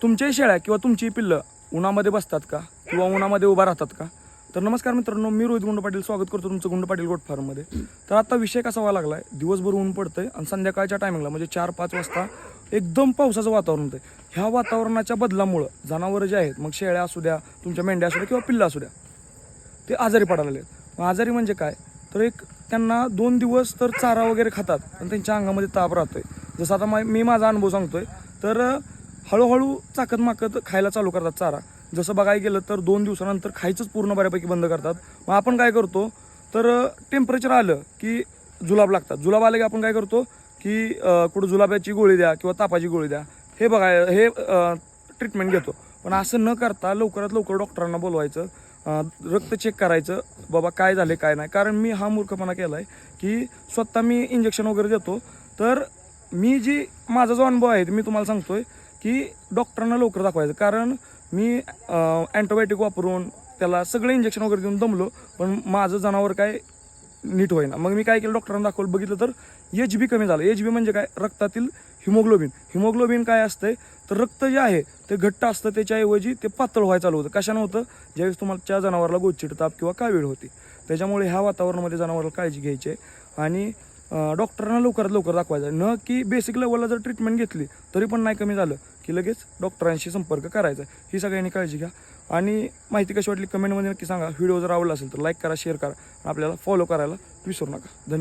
तुमच्याही शेळ्या किंवा तुमची पिल्लं उन्हामध्ये बसतात का किंवा उन्हामध्ये उभा राहतात का? तर नमस्कार मित्रांनो, मी रोहित गुंड पाटील स्वागत करतो तुमचं गुंड पाटील गोट फार्ममध्ये. तर आता विषय कसा व्हायला लागला आहे, दिवसभर ऊन पडतंय आणि संध्याकाळच्या टायमिंगला म्हणजे 4-5 वाजता एकदम पावसाचं वातावरण होतं. ह्या वातावरणाच्या बदलामुळं जनावरं जे आहेत, मग शेळ्या असू द्या, तुमच्या मेंढ्या असू द्या किंवा पिल्लं असू द्या, ते आजारी पडायला लागले. मग आजारी म्हणजे काय, तर एक त्यांना 2 दिवस तर चारा वगैरे खातात पण त्यांच्या अंगामध्ये ताप राहतोय. जसं आता मी माझा अनुभव सांगतोय, तर हळूहळू चाकत माकत खायला चालू करतात चारा. जसं बघायला गेलं तर 2 दिवसानंतर खायचंच पूर्ण बऱ्यापैकी बंद करतात. मग आपण काय करतो, तर टेम्परेचर आलं की जुलाब लागतात. जुलाब आले की आपण काय करतो की कुठं जुलाबाची गोळी द्या किंवा तापाची गोळी द्या, हे हे ट्रीटमेंट घेतो. पण असं न करता लवकरात लवकर डॉक्टरांना बोलवायचं, रक्त चेक करायचं, बाबा काय झाले काय नाही. कारण मी हा मूर्खपणा केला आहे की स्वतः मी इंजेक्शन वगैरे देतो. तर माझा जो अनुभव आहे मी तुम्हाला सांगतोय की डॉक्टरांना लवकर दाखवायचं. कारण मी अँटीबायोटिक वापरून त्याला सगळे इंजेक्शन वगैरे देऊन दमलो, पण माझं जनावर काय नीट होईना. मग मी काय केलं, डॉक्टरांना दाखवलं, बघितलं तर HB कमी झालं. HB म्हणजे काय, रक्तातील हिमोग्लोबिन काय असतंय, तर रक्त जे आहे ते घट्ट असतं, त्याच्याऐवजी ते पातळ व्हायला चालू होतं. कशानं होतं, ज्यावेळेस तुमच्या जनावराला गोचिड ताप किंवा कावीळ होती. त्याच्यामुळे ह्या वातावरणामध्ये जनावराला काळजी घ्यायची आहे आणि डॉक्टरांना लवकरात लवकर दाखवायचं. न की बेसिक लेवलला जर ट्रीटमेंट घेतली तरी पण नाही कमी झालं की लगेच डॉक्टरांशी संपर्क करायचा. ही सगळ्यांनी काळजी घ्या. आणि माहिती कशी वाटली कमेंटमध्ये नक्की सांगा. व्हिडिओ जर आवडला असेल तर लाईक करा, शेअर करा, आपल्याला फॉलो करायला विसरू नका. धन्यवाद.